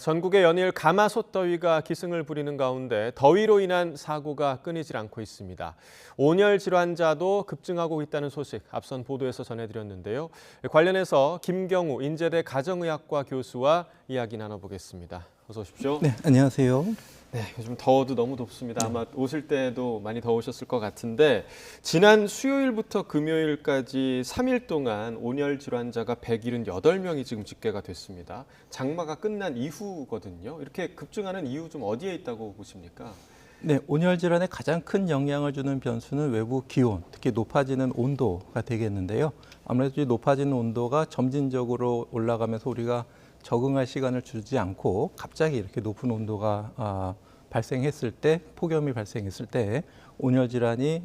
전국의 연일 가마솥 더위가 기승을 부리는 가운데 더위로 인한 사고가 끊이질 않고 있습니다. 온열 질환자도 급증하고 있다는 소식 앞선 보도에서 전해드렸는데요. 관련해서 김경우 인제대 가정의학과 교수와 이야기 나눠보겠습니다. 어서 오십시오. 네, 안녕하세요. 네, 요즘 더워도 너무 덥습니다. 아마 오실 때도 많이 더우셨을 것 같은데 지난 수요일부터 금요일까지 3일 동안 온열 질환자가 178명이 지금 집계가 됐습니다. 장마가 끝난 이후거든요. 이렇게 급증하는 이유 좀 어디에 있다고 보십니까? 네, 온열 질환에 가장 큰 영향을 주는 변수는 외부 기온, 특히 높아지는 온도가 되겠는데요. 아무래도 이 높아지는 온도가 점진적으로 올라가면서 우리가 적응할 시간을 주지 않고 갑자기 이렇게 높은 온도가 발생했을 때, 폭염이 발생했을 때 온열 질환이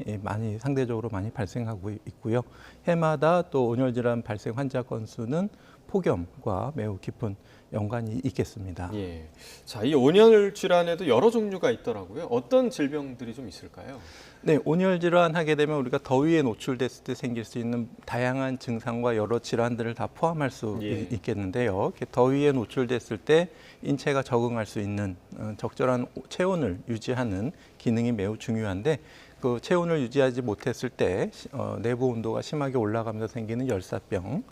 상대적으로 많이 발생하고 있고요. 해마다 또 온열 질환 발생 환자 건수는 폭염과 매우 깊은 연관이 있겠습니다. 예. 자, 이 온열 질환에도 여러 종류가 있더라고요. 어떤 질병들이 좀 있을까요? 네, 온열 질환 하게 되면 우리가 더위에 노출됐을 때 생길 수 있는 다양한 증상과 여러 질환들을 다 포함할 수 있겠는데요. 이렇게 더위에 노출됐을 때 인체가 적응할 수 있는 적절한 체온을 유지하는 기능이 매우 중요한데 그 체온을 유지하지 못했을 때 내부 온도가 심하게 올라가면서 생기는 열사병,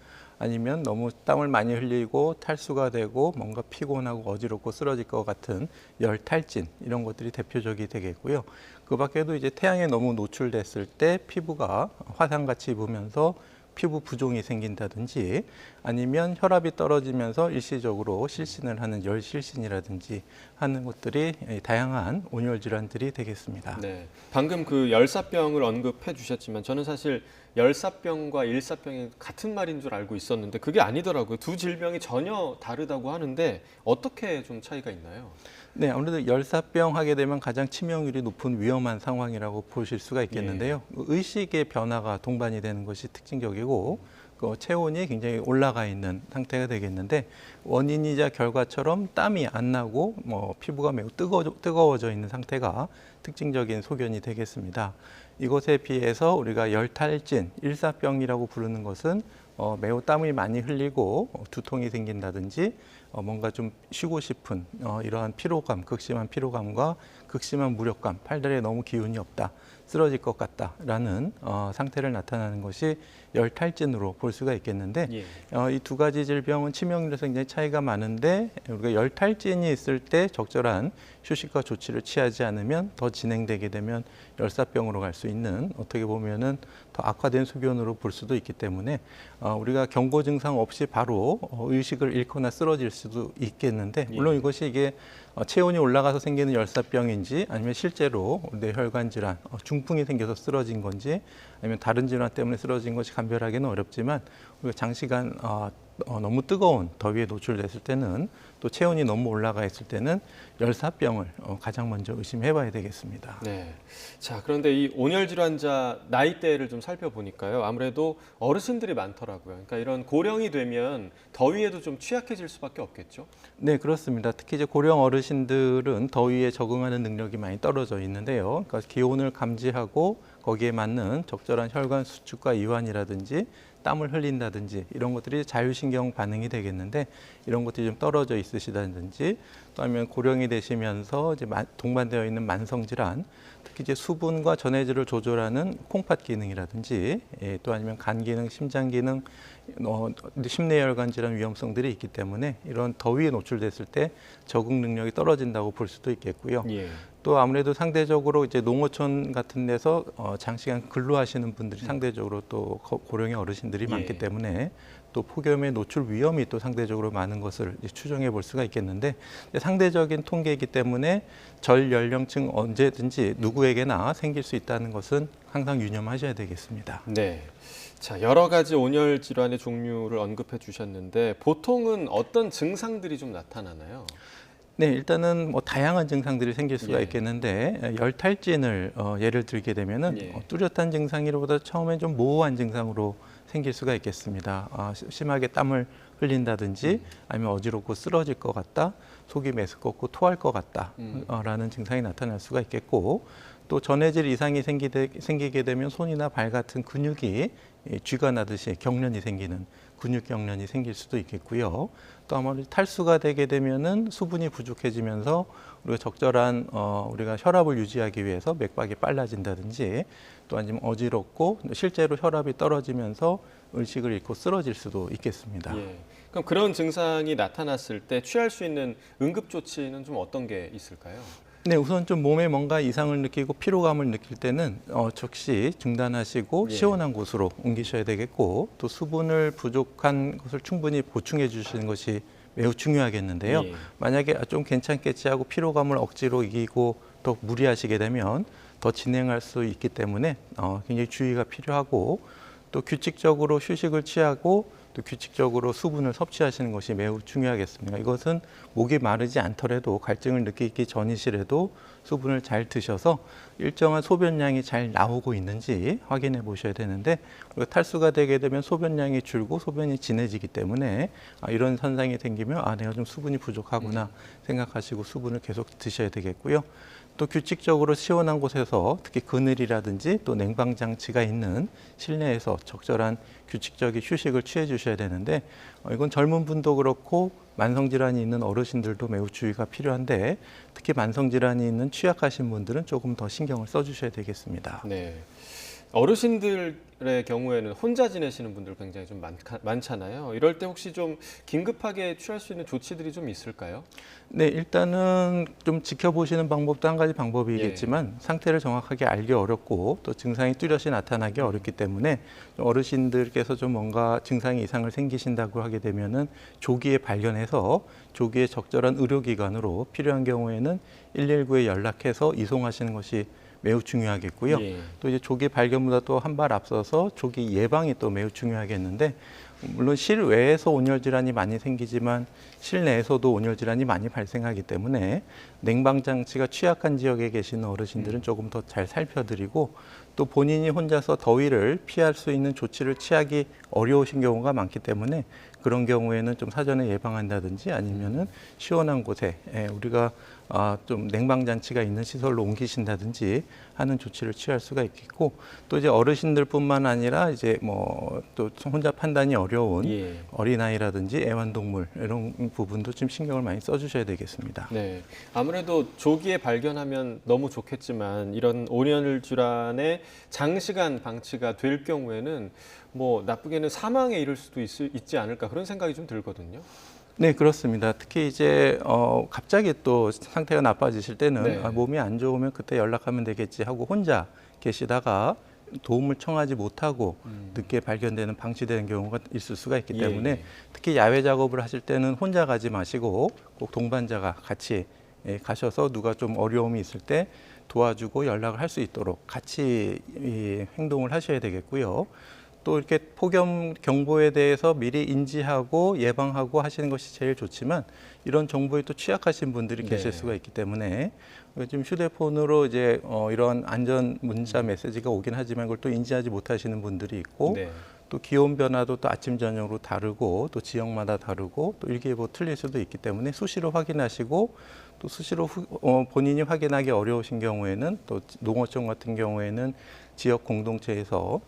아니면 너무 땀을 많이 흘리고 탈수가 되고 뭔가 피곤하고 어지럽고 쓰러질 것 같은 열탈진, 이런 것들이 대표적이 되겠고요. 그 밖에도 이제 태양에 너무 노출됐을 때 피부가 화상같이 입으면서 피부 부종이 생긴다든지, 아니면 혈압이 떨어지면서 일시적으로 실신을 하는 열실신이라든지 하는 것들이 다양한 온열 질환들이 되겠습니다. 네, 방금 그 열사병을 언급해 주셨지만 저는 사실 열사병과 일사병이 같은 말인 줄 알고 있었는데 그게 아니더라고요. 두 질병이 전혀 다르다고 하는데 어떻게 좀 차이가 있나요? 네, 아무래도 열사병 하게 되면 가장 치명률이 높은 위험한 상황이라고 보실 수가 있겠는데요. 의식의 변화가 동반이 되는 것이 특징적이고 그 체온이 굉장히 올라가 있는 상태가 되겠는데 원인이자 결과처럼 땀이 안 나고 피부가 매우 뜨거워져 있는 상태가 특징적인 소견이 되겠습니다. 이것에 비해서 우리가 열탈진, 일사병이라고 부르는 것은 매우 땀이 많이 흘리고 두통이 생긴다든지 뭔가 좀 쉬고 싶은 이러한 피로감, 극심한 피로감과 극심한 무력감, 팔다리에 너무 기운이 없다, 쓰러질 것 같다라는 상태를 나타나는 것이 열탈진으로 볼 수가 있겠는데 이 두 가지 질병은 치명률에서 굉장히 차이가 많은데 우리가 열탈진이 있을 때 적절한 휴식과 조치를 취하지 않으면 더 진행되게 되면 열사병으로 갈 수 있는, 어떻게 보면은 더 악화된 소견으로 볼 수도 있기 때문에 우리가 경고 증상 없이 바로 의식을 잃거나 쓰러질 수도 있겠는데, 물론 이것이 이게 체온이 올라가서 생기는 열사병인지 아니면 실제로 뇌혈관 질환, 중풍이 생겨서 쓰러진 건지 아니면 다른 질환 때문에 쓰러진 것이 감별하기는 어렵지만 우리가 장시간 너무 뜨거운 더위에 노출됐을 때는 또 체온이 너무 올라가 있을 때는 열사병을 가장 먼저 의심해 봐야 되겠습니다. 네. 자, 그런데 이 온열 질환자 나이대를 좀 살펴보니까요. 아무래도 어르신들이 많더라고요. 그러니까 이런 고령이 되면 더위에도 좀 취약해질 수밖에 없겠죠? 네, 그렇습니다. 특히 이제 고령 어르신들은 더위에 적응하는 능력이 많이 떨어져 있는데요. 그러니까 기온을 감지하고 거기에 맞는 적절한 혈관 수축과 이완이라든지 땀을 흘린다든지 이런 것들이 자율신경 반응이 되겠는데 이런 것들이 좀 떨어져 있으시다든지, 또 아니면 고령이 되시면서 이제 동반되어 있는 만성 질환, 특히 이제 수분과 전해질을 조절하는 콩팥 기능이라든지 또 아니면 간 기능, 심장 기능, 심내혈관 질환 위험성들이 있기 때문에 이런 더위에 노출됐을 때 적응 능력이 떨어진다고 볼 수도 있겠고요. 또 아무래도 상대적으로 이제 농어촌 같은 데서 장시간 근로하시는 분들이 상대적으로 또 고령의 어르신들이 많기 때문에 또 폭염의 노출 위험이 또 상대적으로 많은 것을 추정해 볼 수가 있겠는데, 상대적인 통계이기 때문에 전 연령층 언제든지 누구에게나 생길 수 있다는 것은 항상 유념하셔야 되겠습니다. 네. 자, 여러 가지 온열 질환의 종류를 언급해 주셨는데 보통은 어떤 증상들이 좀 나타나나요? 네, 일단은 다양한 증상들이 생길 수가 있겠는데 열탈진을 예를 들게 되면은 뚜렷한 증상이라보다 처음엔 좀 모호한 증상으로 생길 수가 있겠습니다. 심하게 땀을 흘린다든지 아니면 어지럽고 쓰러질 것 같다, 속이 메스껍고 토할 것 같다 라는 증상이 나타날 수가 있겠고, 또 전해질 이상이 생기게 되면 손이나 발 같은 근육이 쥐가 나듯이 경련이 생기는 근육경련이 생길 수도 있겠고요. 또 아무래도 탈수가 되게 되면은 수분이 부족해지면서 우리가 적절한 우리가 혈압을 유지하기 위해서 맥박이 빨라진다든지 또 아니면 어지럽고 실제로 혈압이 떨어지면서 의식을 잃고 쓰러질 수도 있겠습니다. 예. 그럼 그런 증상이 나타났을 때 취할 수 있는 응급 조치는 좀 어떤 게 있을까요? 네, 우선 좀 몸에 뭔가 이상을 느끼고 피로감을 느낄 때는 즉시 중단하시고 예. 시원한 곳으로 옮기셔야 되겠고 또 수분을 부족한 것을 충분히 보충해 주시는 것이 매우 중요하겠는데요. 예. 만약에 좀 괜찮겠지 하고 피로감을 억지로 이기고 또 무리하시게 되면 더 진행할 수 있기 때문에 굉장히 주의가 필요하고 또 규칙적으로 휴식을 취하고 또 규칙적으로 수분을 섭취하시는 것이 매우 중요하겠습니다. 이것은 목이 마르지 않더라도 갈증을 느끼기 전이시라도 수분을 잘 드셔서 일정한 소변량이 잘 나오고 있는지 확인해 보셔야 되는데 우리가 탈수가 되게 되면 소변량이 줄고 소변이 진해지기 때문에 이런 현상이 생기면 내가 좀 수분이 부족하구나 생각하시고 수분을 계속 드셔야 되겠고요. 또 규칙적으로 시원한 곳에서 특히 그늘이라든지 또 냉방 장치가 있는 실내에서 적절한 규칙적인 휴식을 취해 주셔야 되는데 이건 젊은 분도 그렇고 만성질환이 있는 어르신들도 매우 주의가 필요한데 특히 만성질환이 있는 취약하신 분들은 조금 더 신경을 써주셔야 되겠습니다. 네. 어르신들의 경우에는 혼자 지내시는 분들 굉장히 좀 많잖아요. 이럴 때 혹시 좀 긴급하게 취할 수 있는 조치들이 좀 있을까요? 네, 일단은 좀 지켜보시는 방법도 한 가지 방법이겠지만 상태를 정확하게 알기 어렵고 또 증상이 뚜렷이 나타나기 어렵기 때문에 어르신들께서 좀 뭔가 증상이 이상을 생기신다고 하게 되면은 조기에 발견해서 조기에 적절한 의료기관으로 필요한 경우에는 119에 연락해서 이송하시는 것이 매우 중요하겠고요. 예. 또 이제 조기 발견보다 또 한 발 앞서서 조기 예방이 또 매우 중요하겠는데 물론 실외에서 온열 질환이 많이 생기지만 실내에서도 온열 질환이 많이 발생하기 때문에 냉방 장치가 취약한 지역에 계시는 어르신들은 조금 더 잘 살펴드리고 또 본인이 혼자서 더위를 피할 수 있는 조치를 취하기 어려우신 경우가 많기 때문에 그런 경우에는 좀 사전에 예방한다든지 아니면은 시원한 곳에 우리가 좀 냉방 장치가 있는 시설로 옮기신다든지 하는 조치를 취할 수가 있겠고 또 이제 어르신들뿐만 아니라 이제 뭐 또 혼자 판단이 어려운 예. 어린아이라든지 애완동물 이런 부분도 좀 신경을 많이 써주셔야 되겠습니다. 네. 아무래도 조기에 발견하면 너무 좋겠지만 이런 온열 질환의 장시간 방치가 될 경우에는 뭐 나쁘게는 사망에 이를 수도 있지 않을까 그런 생각이 좀 들거든요. 네, 그렇습니다. 특히 이제 갑자기 또 상태가 나빠지실 때는 네. 몸이 안 좋으면 그때 연락하면 되겠지 하고 혼자 계시다가 도움을 청하지 못하고 늦게 발견되는 방치되는 경우가 있을 수가 있기 예, 때문에 예. 특히 야외 작업을 하실 때는 혼자 가지 마시고 꼭 동반자가 같이 가셔서 누가 좀 어려움이 있을 때 도와주고 연락을 할 수 있도록 같이 행동을 하셔야 되겠고요. 또 이렇게 폭염 경보에 대해서 미리 인지하고 예방하고 하시는 것이 제일 좋지만 이런 정보에 또 취약하신 분들이 계실 네. 수가 있기 때문에 요즘 휴대폰으로 이제 이런 안전 문자 메시지가 오긴 하지만 그걸 또 인지하지 못하시는 분들이 있고 네. 또 기온 변화도 또 아침 저녁으로 다르고 또 지역마다 다르고 또 일기예보 틀릴 수도 있기 때문에 수시로 확인하시고 또 수시로 본인이 확인하기 어려우신 경우에는 또 농어촌 같은 경우에는 지역 공동체에서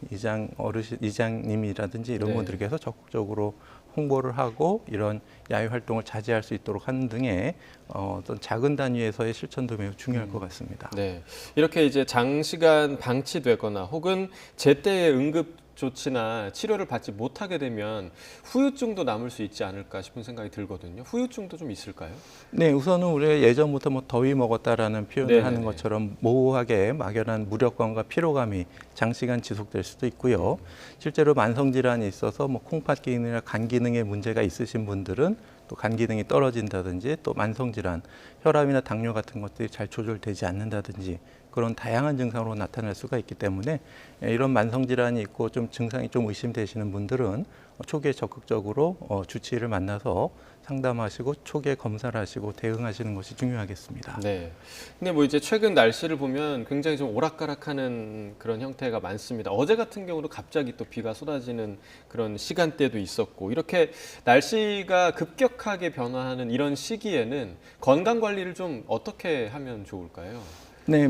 이장님이라든지 이런 네. 분들께서 적극적으로 홍보를 하고 이런 야외 활동을 자제할 수 있도록 하는 등의 어떤 작은 단위에서의 실천도 매우 중요할 것 같습니다. 네. 이렇게 이제 장시간 방치되거나 혹은 제때의 응급 조치나 치료를 받지 못하게 되면 후유증도 남을 수 있지 않을까 싶은 생각이 들거든요. 후유증도 좀 있을까요? 네, 우선은 우리가 예전부터 뭐 더위 먹었다라는 표현을 네네네. 하는 것처럼 모호하게 막연한 무력감과 피로감이 장시간 지속될 수도 있고요. 실제로 만성 질환이 있어서 뭐 콩팥 기능이나 간 기능에 문제가 있으신 분들은 또 간 기능이 떨어진다든지 또 만성 질환, 혈압이나 당뇨 같은 것들이 잘 조절되지 않는다든지 그런 다양한 증상으로 나타날 수가 있기 때문에 이런 만성 질환이 있고 좀 증상이 좀 의심되시는 분들은 초기에 적극적으로 주치의를 만나서 상담하시고 초기에 검사를 하시고 대응하시는 것이 중요하겠습니다. 네. 근데 뭐 이제 최근 날씨를 보면 굉장히 좀 오락가락하는 그런 형태가 많습니다. 어제 같은 경우도 갑자기 또 비가 쏟아지는 그런 시간대도 있었고 이렇게 날씨가 급격하게 변화하는 이런 시기에는 건강 관리를 좀 어떻게 하면 좋을까요? 네,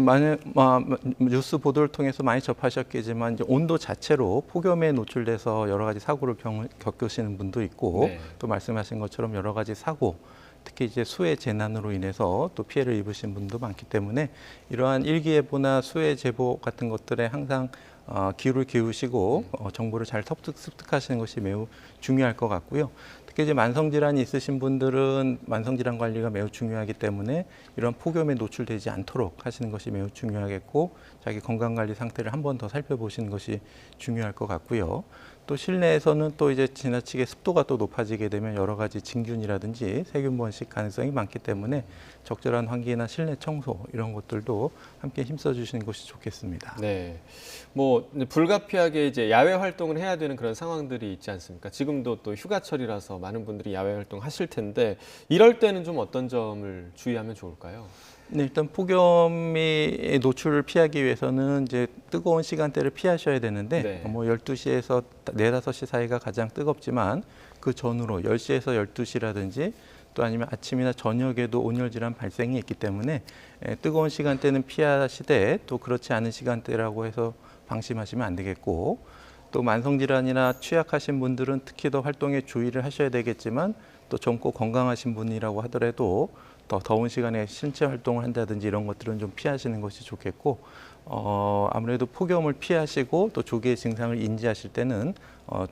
뉴스 보도를 통해서 많이 접하셨겠지만 이제 온도 자체로 폭염에 노출돼서 여러 가지 사고를 겪으시는 분도 있고 네. 또 말씀하신 것처럼 여러 가지 사고, 특히 이제 수해 재난으로 인해서 또 피해를 입으신 분도 많기 때문에 이러한 일기예보나 수해 제보 같은 것들에 항상 귀를 기울이시고 정보를 잘 습득하시는 것이 매우 중요할 것 같고요. 특히 이제 만성질환이 있으신 분들은 만성질환 관리가 매우 중요하기 때문에 이런 폭염에 노출되지 않도록 하시는 것이 매우 중요하겠고, 자기 건강관리 상태를 한 번 더 살펴보시는 것이 중요할 것 같고요. 또 실내에서는 또 이제 지나치게 습도가 또 높아지게 되면 여러 가지 진균이라든지 세균 번식 가능성이 많기 때문에 적절한 환기나 실내 청소 이런 것들도 함께 힘써 주시는 것이 좋겠습니다. 네. 뭐 불가피하게 이제 야외 활동을 해야 되는 그런 상황들이 있지 않습니까? 지금도 또 휴가철이라서 많은 분들이 야외 활동 하실 텐데 이럴 때는 좀 어떤 점을 주의하면 좋을까요? 네, 일단 폭염이 노출을 피하기 위해서는 이제 뜨거운 시간대를 피하셔야 되는데 네. 뭐 12시에서 4, 5시 사이가 가장 뜨겁지만 그 전후로 10시에서 12시라든지 또 아니면 아침이나 저녁에도 온열 질환 발생이 있기 때문에 뜨거운 시간대는 피하시되 또 그렇지 않은 시간대라고 해서 방심하시면 안 되겠고, 또 만성 질환이나 취약하신 분들은 특히 더 활동에 주의를 하셔야 되겠지만 또 젊고 건강하신 분이라고 하더라도 더 더운 시간에 신체 활동을 한다든지 이런 것들은 좀 피하시는 것이 좋겠고, 아무래도 폭염을 피하시고 또 조기의 증상을 인지하실 때는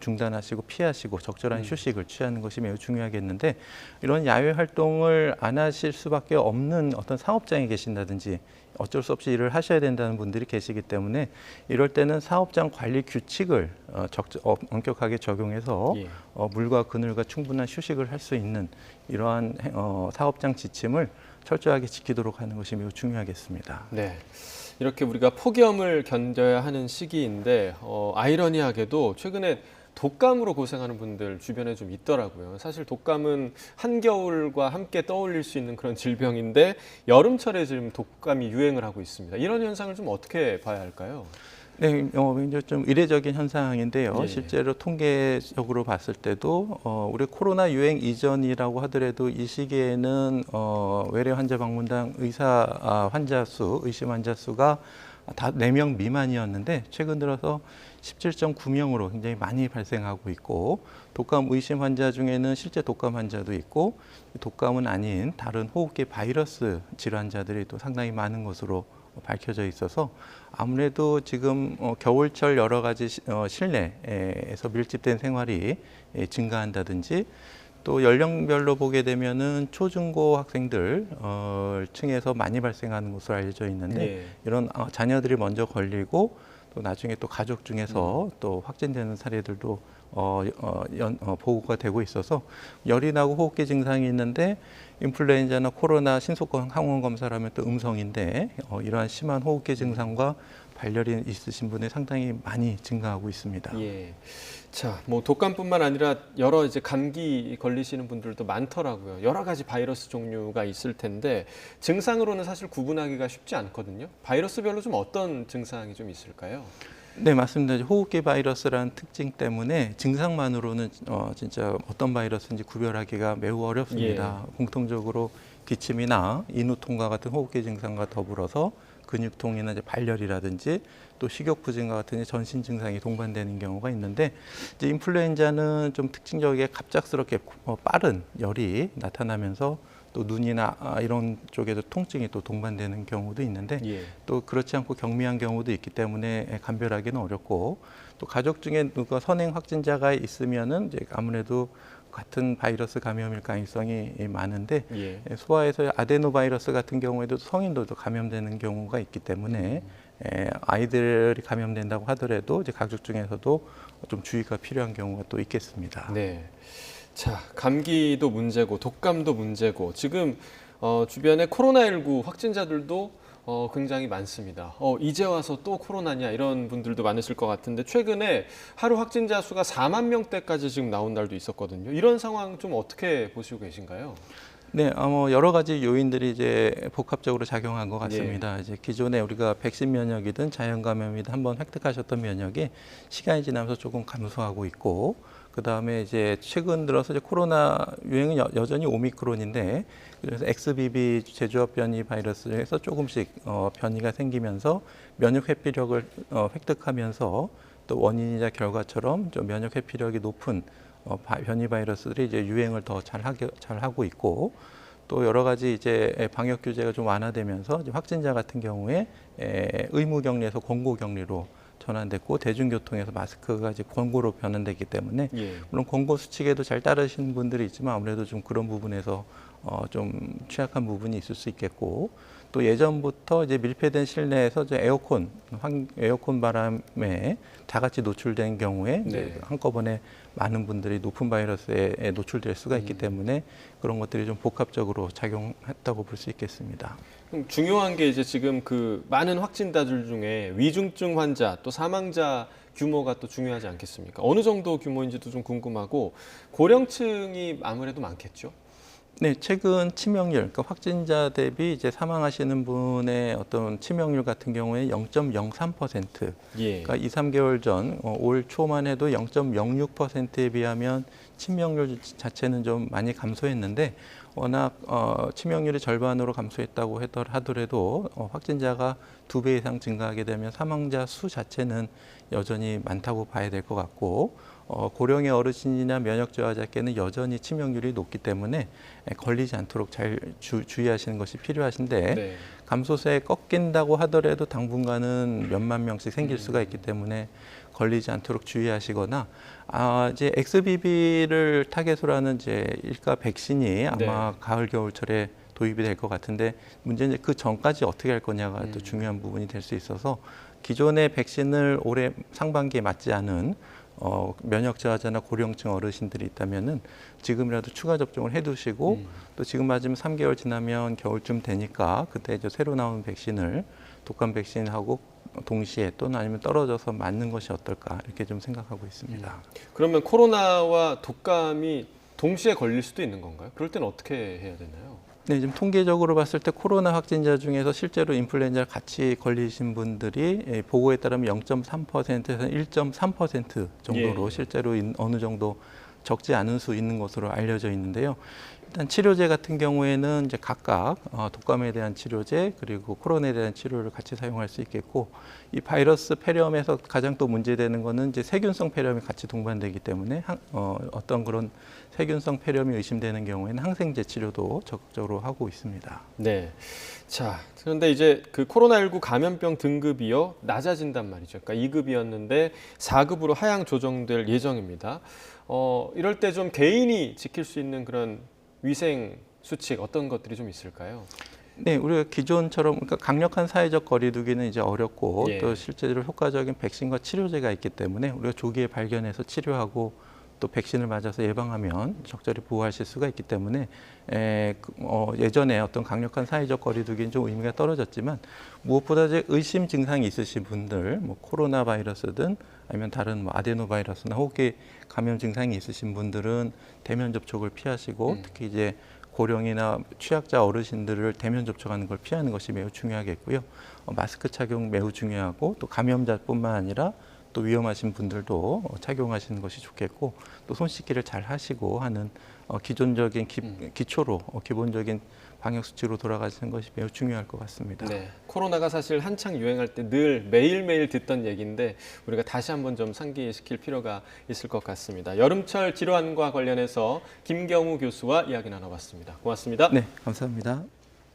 중단하시고 피하시고 적절한 휴식을 취하는 것이 매우 중요하겠는데, 이런 야외 활동을 안 하실 수밖에 없는 어떤 사업장에 계신다든지 어쩔 수 없이 일을 하셔야 된다는 분들이 계시기 때문에 이럴 때는 사업장 관리 규칙을 엄격하게 적용해서 예. 물과 그늘과 충분한 휴식을 할 수 있는 이러한 사업장 지침을 철저하게 지키도록 하는 것이 매우 중요하겠습니다. 네. 이렇게 우리가 폭염을 견뎌야 하는 시기인데 아이러니하게도 최근에 독감으로 고생하는 분들 주변에 좀 있더라고요. 사실 독감은 한겨울과 함께 떠올릴 수 있는 그런 질병인데 여름철에 지금 독감이 유행을 하고 있습니다. 이런 현상을 좀 어떻게 봐야 할까요? 네, 굉장히 좀 이례적인 현상인데요. 예. 실제로 통계적으로 봤을 때도 우리 코로나 유행 이전이라고 하더라도 이 시기에는 외래 환자 방문당 환자 수, 의심 환자 수가 다 4명 미만이었는데 최근 들어서 17.9명으로 굉장히 많이 발생하고 있고, 독감 의심 환자 중에는 실제 독감 환자도 있고 독감은 아닌 다른 호흡기 바이러스 질환자들이 또 상당히 많은 것으로 밝혀져 있어서 아무래도 지금 겨울철 여러 가지 실내에서 밀집된 생활이 증가한다든지 또 연령별로 보게 되면은 초중고 학생들 층에서 많이 발생하는 것으로 알려져 있는데 예. 이런 자녀들이 먼저 걸리고 또 나중에 또 가족 중에서 또 확진되는 사례들도 보고가 되고 있어서 열이 나고 호흡기 증상이 있는데 인플루엔자나 코로나 신속 항원 검사를 하면 또 음성인데 이러한 심한 호흡기 증상과 발열이 있으신 분이 상당히 많이 증가하고 있습니다. 예. 자, 뭐 독감뿐만 아니라 여러 이제 감기 걸리시는 분들도 많더라고요. 여러 가지 바이러스 종류가 있을 텐데 증상으로는 사실 구분하기가 쉽지 않거든요. 바이러스별로 좀 어떤 증상이 좀 있을까요? 네, 맞습니다. 호흡기 바이러스라는 특징 때문에 증상만으로는 진짜 어떤 바이러스인지 구별하기가 매우 어렵습니다. 공통적으로 기침이나 인후통과 같은 호흡기 증상과 더불어서 근육통이나 이제 발열이라든지 또 식욕부진과 같은 전신 증상이 동반되는 경우가 있는데, 이제 인플루엔자는 좀 특징적이게 갑작스럽게 빠른 열이 나타나면서 또 눈이나 이런 쪽에도 통증이 또 동반되는 경우도 있는데 예. 또 그렇지 않고 경미한 경우도 있기 때문에 감별하기는 어렵고, 또 가족 중에 누가 선행 확진자가 있으면은 이제 아무래도 같은 바이러스 감염일 가능성이 많은데 예. 소아에서 아데노바이러스 같은 경우에도 성인들도 감염되는 경우가 있기 때문에 아이들이 감염된다고 하더라도 이제 가족 중에서도 좀 주의가 필요한 경우가 또 있겠습니다. 네. 자, 감기도 문제고 독감도 문제고 지금 주변에 코로나19 확진자들도 굉장히 많습니다. 이제 와서 또 코로나냐 이런 분들도 많으실 것 같은데 최근에 하루 확진자 수가 4만 명대까지 지금 나온 날도 있었거든요. 이런 상황 좀 어떻게 보시고 계신가요? 네, 여러 가지 요인들이 이제 복합적으로 작용한 것 같습니다. 이제 기존에 우리가 백신 면역이든 자연 감염이든 한번 획득하셨던 면역이 시간이 지나면서 조금 감소하고 있고, 그다음에 이제 최근 들어서 이제 코로나 유행은 여전히 오미크론인데 그래서 XBB 제조업 변이 바이러스에서 조금씩 변이가 생기면서 면역 회피력을 획득하면서 또 원인이자 결과처럼 좀 면역 회피력이 높은 변이 바이러스들이 이제 유행을 더 잘하고 있고 또 여러 가지 이제 방역 규제가 좀 완화되면서 이제 확진자 같은 경우에 의무 격리에서 권고 격리로 전환됐고 대중교통에서 마스크가 이제 권고로 변환됐기 때문에 예. 물론 권고 수칙에도 잘 따르시는 분들이 있지만 아무래도 좀 그런 부분에서 좀 취약한 부분이 있을 수 있겠고 또 예전부터 이제 밀폐된 실내에서 이제 에어컨 바람에 다 같이 노출된 경우에 이제 한꺼번에 많은 분들이 높은 바이러스에 노출될 수가 있기 때문에 그런 것들이 좀 복합적으로 작용했다고 볼 수 있겠습니다. 그럼 중요한 게 이제 지금 그 많은 확진자들 중에 위중증 환자 또 사망자 규모가 또 중요하지 않겠습니까? 어느 정도 규모인지도 좀 궁금하고 고령층이 아무래도 많겠죠? 네, 최근 치명률, 그러니까 확진자 대비 이제 사망하시는 분의 어떤 치명률 같은 경우에 0.03%. 예. 그러니까 2, 3개월 전, 올 초만 해도 0.06%에 비하면 치명률 자체는 좀 많이 감소했는데 워낙 치명률이 절반으로 감소했다고 하더라도 확진자가 2배 이상 증가하게 되면 사망자 수 자체는 여전히 많다고 봐야 될 것 같고 고령의 어르신이나 면역 저하자께는 여전히 치명률이 높기 때문에 걸리지 않도록 잘 주의하시는 것이 필요하신데 네. 감소세 꺾인다고 하더라도 당분간은 몇만 명씩 생길 수가 있기 때문에 걸리지 않도록 주의하시거나 이제 XBB를 타겟으로 하는 이제 일가 백신이 아마 가을 겨울철에 도입이 될 것 같은데 문제는 그 전까지 어떻게 할 거냐가 또 중요한 부분이 될 수 있어서 기존의 백신을 올해 상반기에 맞지 않은 면역 저하자나 고령층 어르신들이 있다면은 지금이라도 추가 접종을 해두시고 또 지금 맞으면 3개월 지나면 겨울쯤 되니까 그때 이제 새로 나온 백신을 독감 백신하고 동시에 또는 아니면 떨어져서 맞는 것이 어떨까 이렇게 좀 생각하고 있습니다. 그러면 코로나와 독감이 동시에 걸릴 수도 있는 건가요? 그럴 때는 어떻게 해야 되나요? 네, 지금 통계적으로 봤을 때 코로나 확진자 중에서 실제로 인플루엔자를 같이 걸리신 분들이 보고에 따르면 0.3%에서 1.3% 정도로 실제로 어느 정도 적지 않은 수 있는 것으로 알려져 있는데요. 일단 치료제 같은 경우에는 이제 각각 독감에 대한 치료제 그리고 코로나에 대한 치료를 같이 사용할 수 있겠고 이 바이러스 폐렴에서 가장 또 문제되는 거는 이제 세균성 폐렴이 같이 동반되기 때문에 어떤 그런 세균성 폐렴이 의심되는 경우에는 항생제 치료도 적극적으로 하고 있습니다. 네. 자, 그런데 이제 그 코로나19 감염병 등급이요 낮아진단 말이죠. 그러니까 2급이었는데 4급으로 하향 조정될 예정입니다. 이럴 때 좀 개인이 지킬 수 있는 그런 위생 수칙 어떤 것들이 좀 있을까요? 네, 우리가 기존처럼 그러니까 강력한 사회적 거리두기는 이제 어렵고 또 실제로 효과적인 백신과 치료제가 있기 때문에 우리가 조기에 발견해서 치료하고 또 백신을 맞아서 예방하면 적절히 보호하실 수가 있기 때문에 예전에 어떤 강력한 사회적 거리두기는 좀 의미가 떨어졌지만 무엇보다 이제 의심 증상이 있으신 분들, 뭐 코로나 바이러스든 아니면 다른 뭐 아데노 바이러스나 호흡기 감염 증상이 있으신 분들은 대면 접촉을 피하시고 특히 이제 고령이나 취약자 어르신들을 대면 접촉하는 걸 피하는 것이 매우 중요하겠고요. 마스크 착용 매우 중요하고 또 감염자뿐만 아니라 또 위험하신 분들도 착용하시는 것이 좋겠고 또 손 씻기를 잘 하시고 하는 기존적인 기초로 기본적인 방역 수칙으로 돌아가시는 것이 매우 중요할 것 같습니다. 네, 코로나가 사실 한창 유행할 때 늘 매일매일 듣던 얘기인데 우리가 다시 한번 좀 상기시킬 필요가 있을 것 같습니다. 여름철 질환과 관련해서 김경우 교수와 이야기 나눠봤습니다. 고맙습니다. 네, 감사합니다.